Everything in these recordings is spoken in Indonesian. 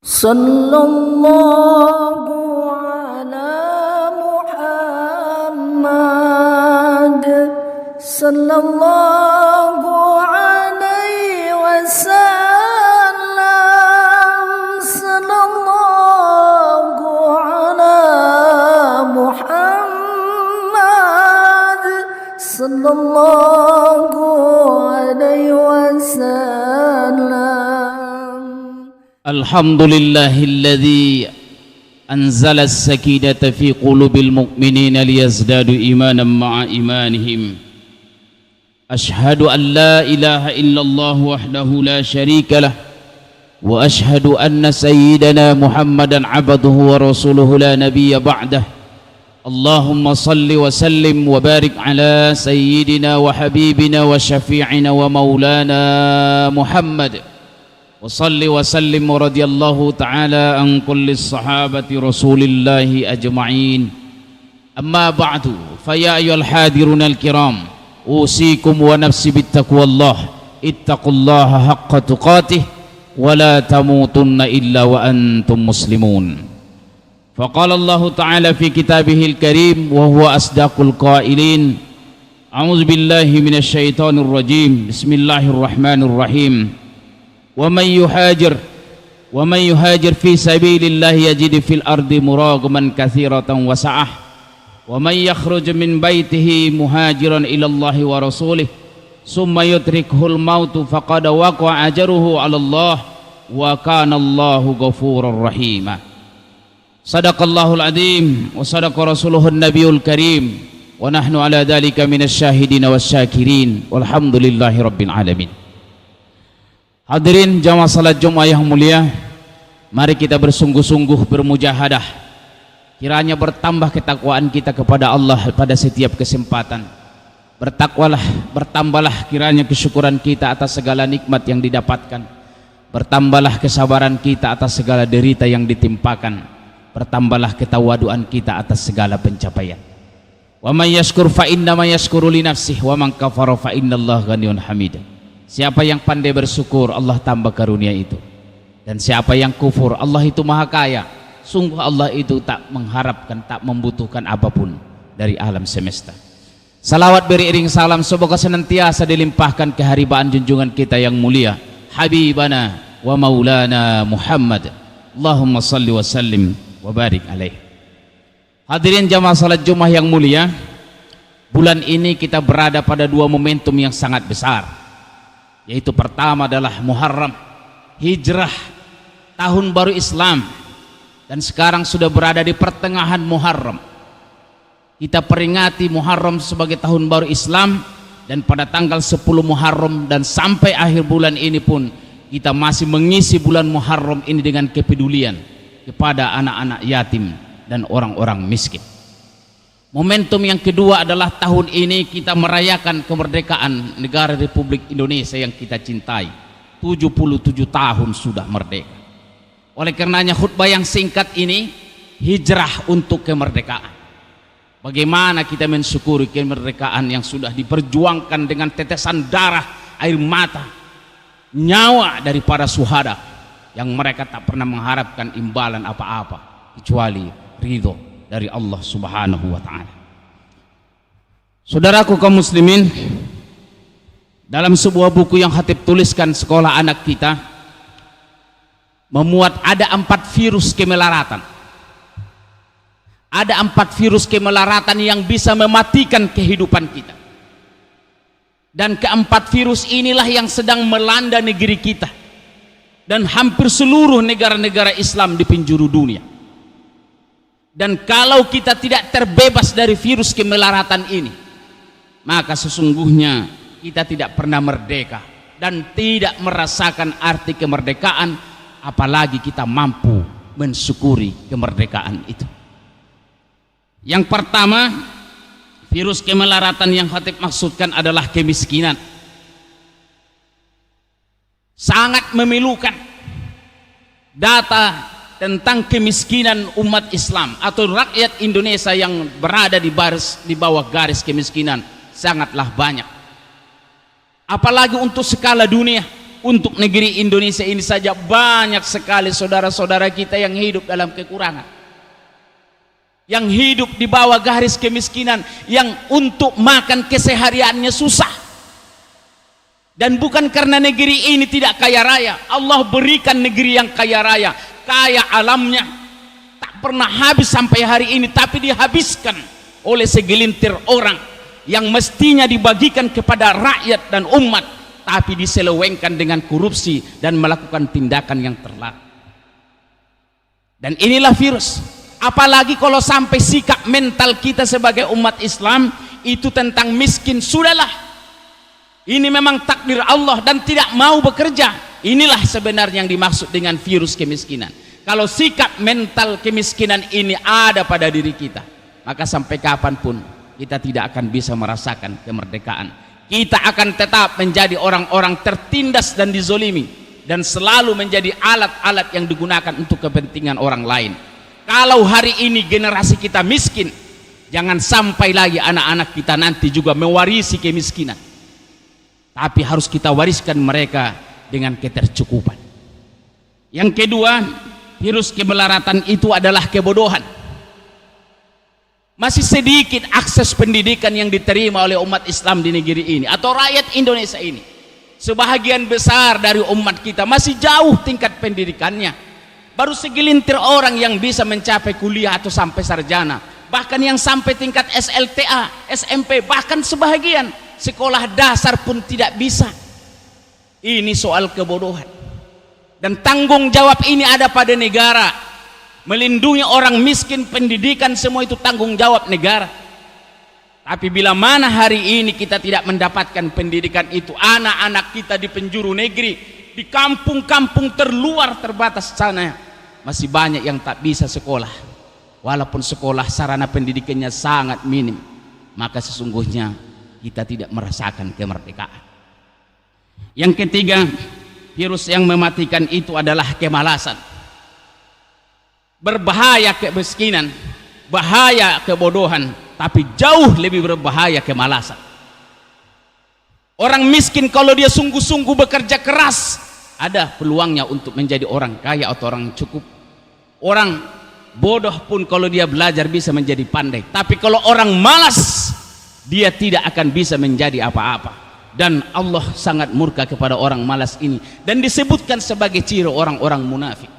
Sallallahu ala Muhammad sallallahu alaihi wasallam. Sallallahu ala Muhammad sallallahu alaihi wasallam. Alhamdulillahilladzi anzala as-sakinata fi qulubil mu'minina liyazdadu imanan ma'a imanihim. Ashhadu an la ilaha illallah wahdahu la syarika lah wa ashhadu anna sayyidana Muhammadan abduhu wa rasuluhu la nabiyya ba'dah. Allahumma salli wa sallim wa barik ala sayyidina wa habibina wa syafi'ina wa maulana Muhammad. وصلي وسلم ورضي الله تعالى عن كل الصحابة رسول الله أجمعين. أما بعد فيا أيها الحاضرون الكرام أوصيكم ونفسي بالتقوى الله. اتقوا الله حق تقاته ولا تموتن إلا وأنتم مسلمون. فقال الله تعالى في كتابه الكريم وهو أصدق القائلين: أعوذ بالله من الشيطان الرجيم. بسم الله الرحمن الرحيم. ومن يهاجر في سبيل الله يجد في الأرض مراغما كثيرة وسعة ومن يخرج من بيته مهاجرا إلى الله ورسوله ثم يدركه الموت فقد وقع أجره على الله وكان الله غفورا رحيما. صدق الله العظيم وصدق رسوله النبي الكريم ونحن على ذلك من الشاهدين والشاكرين والحمد لله رب العالمين. Hadirin jamaah salat Jumat yang mulia, mari kita bersungguh-sungguh bermujahadah, kiranya bertambah ketakwaan kita kepada Allah pada setiap kesempatan. Bertambahlah kiranya kesyukuran kita atas segala nikmat yang didapatkan. Bertambahlah kesabaran kita atas segala derita yang ditimpakan. Bertambahlah ketawaduan kita atas segala pencapaian. Wa may yashkur fa innama yashkuru li nafsihi wa man kafara fa innallaha ghaniyyun hamid. Siapa yang pandai bersyukur, Allah tambah karunia itu. Dan siapa yang kufur, Allah itu maha kaya. Sungguh Allah itu tak mengharapkan, tak membutuhkan apapun dari alam semesta. Salawat beriring salam semoga senantiasa dilimpahkan keharibaan junjungan kita yang mulia, Habibana wa Maulana Muhammad. Allahumma salli wa sallim wa barik alaih. Hadirin jamaah salat Jumat yang mulia, bulan ini kita berada pada dua momentum yang sangat besar. Yaitu pertama adalah Muharram, hijrah, tahun baru Islam, dan sekarang sudah berada di pertengahan Muharram. Kita peringati Muharram sebagai tahun baru Islam, dan pada tanggal 10 Muharram dan sampai akhir bulan ini pun kita masih mengisi bulan Muharram ini dengan kepedulian kepada anak-anak yatim dan orang-orang miskin. Momentum yang kedua adalah tahun ini kita merayakan kemerdekaan negara Republik Indonesia yang kita cintai. 77 tahun sudah merdeka. Oleh karenanya khutbah yang singkat ini, hijrah untuk kemerdekaan. Bagaimana kita mensyukuri kemerdekaan yang sudah diperjuangkan dengan tetesan darah, air mata, nyawa dari para syuhada yang mereka tak pernah mengharapkan imbalan apa-apa kecuali ridho dari Allah Subhanahu wa ta'ala. Saudaraku kaum muslimin, dalam sebuah buku yang Khatib tuliskan sekolah anak kita, memuat ada 4 virus kemelaratan. Ada 4 virus kemelaratan yang bisa mematikan kehidupan kita. Dan keempat virus inilah yang sedang melanda negeri kita dan hampir seluruh negara-negara Islam di penjuru dunia. Dan kalau kita tidak terbebas dari virus kemelaratan ini, maka sesungguhnya kita tidak pernah merdeka dan tidak merasakan arti kemerdekaan, apalagi kita mampu mensyukuri kemerdekaan itu. Yang pertama, virus kemelaratan yang Khatib maksudkan adalah kemiskinan. Sangat memilukan data tentang kemiskinan umat Islam atau rakyat Indonesia yang berada di bawah garis kemiskinan sangatlah banyak. Apalagi untuk skala dunia, untuk negeri Indonesia ini saja banyak sekali saudara-saudara kita yang hidup dalam kekurangan, yang hidup di bawah garis kemiskinan, yang untuk makan kesehariannya susah. Dan bukan karena negeri ini tidak kaya raya, Allah berikan negeri yang kaya raya, kaya alamnya, tak pernah habis sampai hari ini, tapi dihabiskan oleh segelintir orang yang mestinya dibagikan kepada rakyat dan umat, tapi diselewengkan dengan korupsi dan melakukan tindakan yang terlarang. Dan inilah virus. Apalagi kalau sampai sikap mental kita sebagai umat Islam itu tentang miskin, sudahlah, ini memang takdir Allah dan tidak mau bekerja. Inilah sebenarnya yang dimaksud dengan virus kemiskinan. Kalau sikap mental kemiskinan ini ada pada diri kita, maka sampai kapanpun kita tidak akan bisa merasakan kemerdekaan. Kita akan tetap menjadi orang-orang tertindas dan dizolimi, dan selalu menjadi alat-alat yang digunakan untuk kepentingan orang lain. Kalau hari ini generasi kita miskin, jangan sampai lagi anak-anak kita nanti juga mewarisi kemiskinan. Tapi harus kita wariskan mereka dengan ketercukupan. Yang kedua, virus kemelaratan itu adalah kebodohan. Masih sedikit akses pendidikan yang diterima oleh umat Islam di negeri ini atau rakyat Indonesia ini. Sebahagian besar dari umat kita masih jauh tingkat pendidikannya. Baru segelintir orang yang bisa mencapai kuliah atau sampai sarjana. Bahkan yang sampai tingkat SLTA, SMP, bahkan sebahagian sekolah dasar pun tidak bisa. Ini soal kebodohan. Dan tanggung jawab ini ada pada negara. Melindungi orang miskin, pendidikan, semua itu tanggung jawab negara. Tapi bila mana hari ini kita tidak mendapatkan pendidikan itu, anak-anak kita di penjuru negeri, di kampung-kampung terluar terbatas sana, masih banyak yang tak bisa sekolah. Walaupun sekolah sarana pendidikannya sangat minim, maka sesungguhnya kita tidak merasakan kemerdekaan. Yang ketiga, virus yang mematikan itu adalah kemalasan. Berbahaya kemiskinan, bahaya kebodohan, tapi jauh lebih berbahaya kemalasan. Orang miskin kalau dia sungguh-sungguh bekerja keras, ada peluangnya untuk menjadi orang kaya atau orang cukup. Orang bodoh pun kalau dia belajar bisa menjadi pandai, tapi kalau orang malas, dia tidak akan bisa menjadi apa-apa. Dan Allah sangat murka kepada orang malas ini, dan disebutkan sebagai ciri orang-orang munafik.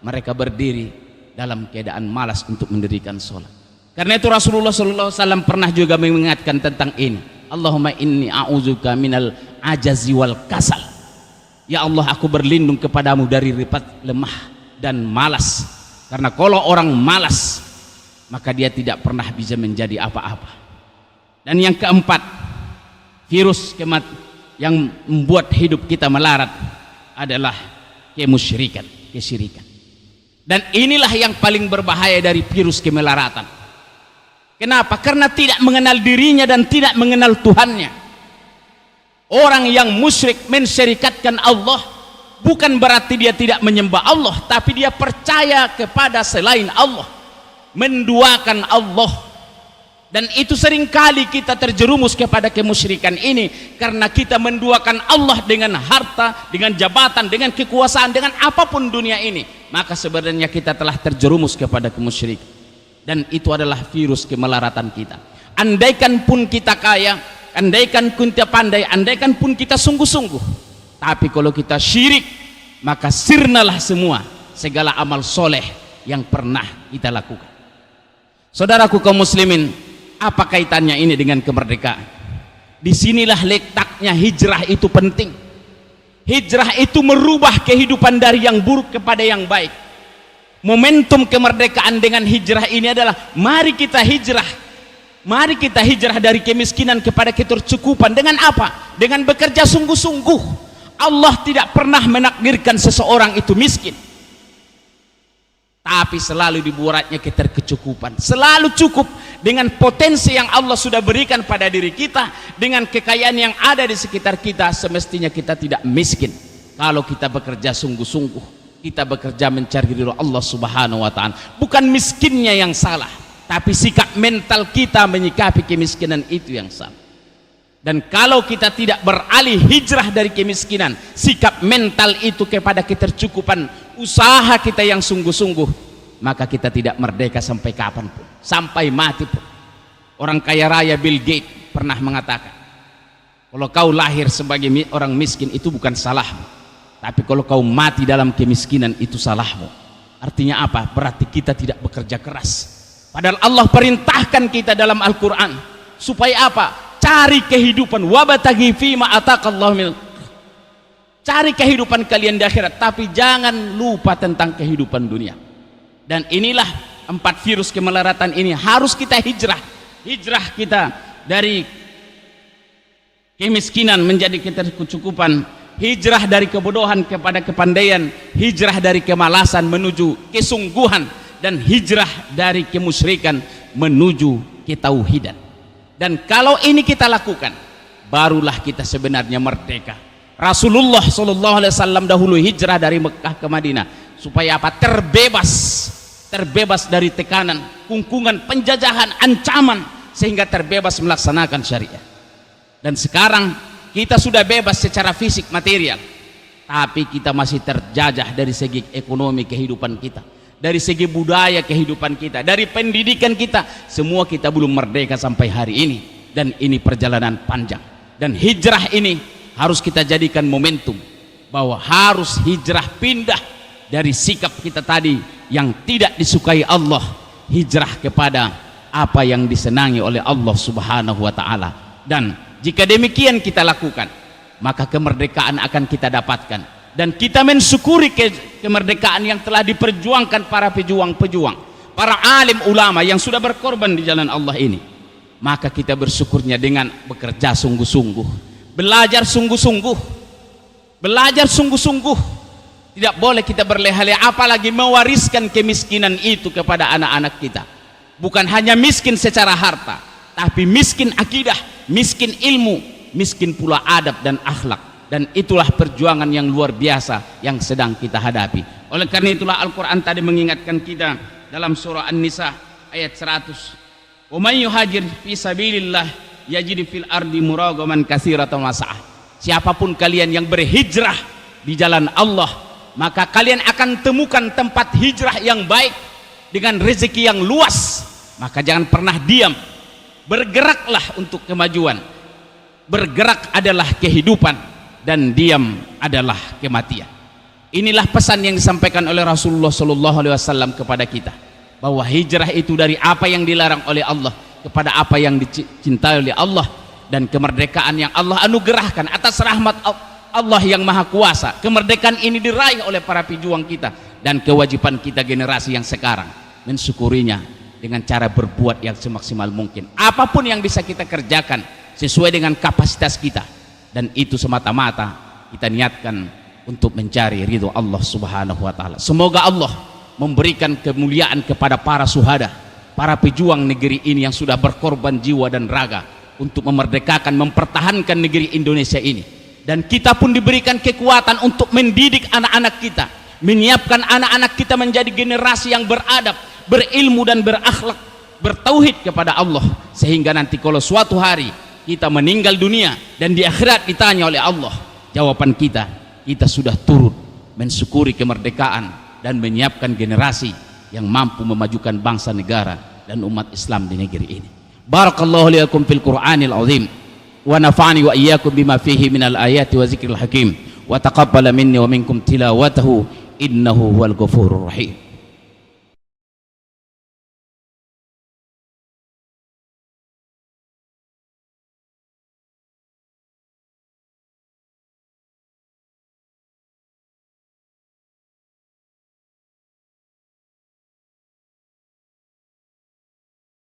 Mereka berdiri dalam keadaan malas untuk mendirikan sholat. Karena itu Rasulullah SAW pernah juga mengingatkan tentang ini. Allahumma inni a'udzuka minal ajazi wal kasal. Ya Allah, aku berlindung kepadamu dari ribat, lemah dan malas. Karena kalau orang malas, maka dia tidak pernah bisa menjadi apa-apa. Dan yang keempat, virus yang membuat hidup kita melarat adalah kemusyrikan, kesyirikan. Dan inilah yang paling berbahaya dari virus kemelaratan. Kenapa? Karena tidak mengenal dirinya dan tidak mengenal Tuhannya. Orang yang musyrik mensyirikatkan Allah, bukan berarti dia tidak menyembah Allah, tapi dia percaya kepada selain Allah, menduakan Allah. Dan itu seringkali kita terjerumus kepada kemusyrikan ini karena kita menduakan Allah dengan harta, dengan jabatan, dengan kekuasaan, dengan apapun dunia ini. Maka sebenarnya kita telah terjerumus kepada kemusyrikan. Dan itu adalah virus kemelaratan kita. Andaikan pun kita kaya, andaikan pun kita pandai, andaikan pun kita sungguh-sungguh, tapi kalau kita syirik, maka sirnalah semua segala amal soleh yang pernah kita lakukan. Saudaraku kaum muslimin, apa kaitannya ini dengan kemerdekaan? Disinilah letaknya hijrah itu penting. Hijrah itu merubah kehidupan dari yang buruk kepada yang baik. Momentum kemerdekaan dengan hijrah ini adalah mari kita hijrah. Mari kita hijrah dari kemiskinan kepada ketercukupan. Dengan apa? Dengan bekerja sungguh-sungguh. Allah tidak pernah menakdirkan seseorang itu miskin, tapi selalu dibuatnya ketercukupan. Selalu cukup dengan potensi yang Allah sudah berikan pada diri kita, dengan kekayaan yang ada di sekitar kita. Semestinya kita tidak miskin kalau kita bekerja sungguh-sungguh, kita bekerja mencari ridho Allah Subhanahu wa ta'ala. Bukan miskinnya yang salah, tapi sikap mental kita menyikapi kemiskinan itu yang salah. Dan kalau kita tidak beralih hijrah dari kemiskinan, sikap mental itu kepada ketercukupan, usaha kita yang sungguh-sungguh, maka kita tidak merdeka sampai kapanpun, sampai mati pun. Orang kaya raya Bill Gates pernah mengatakan, kalau kau lahir sebagai orang miskin itu bukan salahmu, tapi kalau kau mati dalam kemiskinan itu salahmu. Artinya apa? Berarti kita tidak bekerja keras. Padahal Allah perintahkan kita dalam Al-Quran supaya apa? Cari kehidupan, wabataghi fima ataqallahu min. Cari kehidupan kalian di akhirat, tapi jangan lupa tentang kehidupan dunia. Dan inilah 4 virus kemelaratan ini harus kita hijrah. Hijrah kita dari kemiskinan menjadi ketercukupan, hijrah dari kebodohan kepada kepandaian, hijrah dari kemalasan menuju kesungguhan, dan hijrah dari kemusyrikan menuju ketauhidan. Dan kalau ini kita lakukan, barulah kita sebenarnya merdeka. Rasulullah SAW dahulu hijrah dari Mekah ke Madinah supaya apa? Terbebas dari tekanan, kungkungan, penjajahan, ancaman, sehingga terbebas melaksanakan syariat. Dan sekarang kita sudah bebas secara fisik material, tapi kita masih terjajah dari segi ekonomi kehidupan kita, dari segi budaya kehidupan kita, dari pendidikan kita. Semua kita belum merdeka sampai hari ini, dan ini perjalanan panjang. Dan hijrah ini harus kita jadikan momentum bahwa harus hijrah, pindah dari sikap kita tadi yang tidak disukai Allah, hijrah kepada apa yang disenangi oleh Allah Subhanahu wa Ta'ala. Dan jika demikian kita lakukan, maka kemerdekaan akan kita dapatkan. Dan kita mensyukuri kemerdekaan yang telah diperjuangkan para pejuang-pejuang, para alim ulama yang sudah berkorban di jalan Allah ini. Maka kita bersyukurnya dengan bekerja sungguh-sungguh, belajar sungguh-sungguh, Tidak boleh kita berleha-leha, apalagi mewariskan kemiskinan itu kepada anak-anak kita. Bukan hanya miskin secara harta, tapi miskin akidah, miskin ilmu, miskin pula adab dan akhlak. Dan itulah perjuangan yang luar biasa yang sedang kita hadapi. Oleh karena itulah Al-Quran tadi mengingatkan kita dalam surah An-Nisa ayat 100. "Wa may yuhajir fi sabilillah yajid fil ardi muragaman katsiratan wasa'ah." Siapapun kalian yang berhijrah di jalan Allah, maka kalian akan temukan tempat hijrah yang baik dengan rezeki yang luas. Maka jangan pernah diam, bergeraklah untuk kemajuan. Bergerak adalah kehidupan, dan diam adalah kematian. Inilah pesan yang disampaikan oleh Rasulullah SAW kepada kita, bahwa hijrah itu dari apa yang dilarang oleh Allah kepada apa yang dicintai oleh Allah, dan kemerdekaan yang Allah anugerahkan atas rahmat Allah yang Maha Kuasa. Kemerdekaan ini diraih oleh para pejuang kita, dan kewajiban kita generasi yang sekarang mensyukurinya dengan cara berbuat yang semaksimal mungkin. Apapun yang bisa kita kerjakan sesuai dengan kapasitas kita, dan itu semata-mata kita niatkan untuk mencari ridho Allah Subhanahu wa Ta'ala. Semoga Allah memberikan kemuliaan kepada para syuhada, para pejuang negeri ini yang sudah berkorban jiwa dan raga untuk memerdekakan, mempertahankan negeri Indonesia ini. Dan kita pun diberikan kekuatan untuk mendidik anak-anak kita, menyiapkan anak-anak kita menjadi generasi yang beradab, berilmu dan berakhlak, bertauhid kepada Allah, sehingga nanti kalau suatu hari kita meninggal dunia dan di akhirat ditanya oleh Allah, jawaban kita sudah turut mensyukuri kemerdekaan dan menyiapkan generasi yang mampu memajukan bangsa negara dan umat Islam di negeri ini. Barakallahu li lakum fil Qur'anil azim wa nafa'ani wa iyyakum bima fihi minal ayati wa zikril hakim wa taqabbala minni wa minkum tilawatahu innahu huwal ghafurur rahim.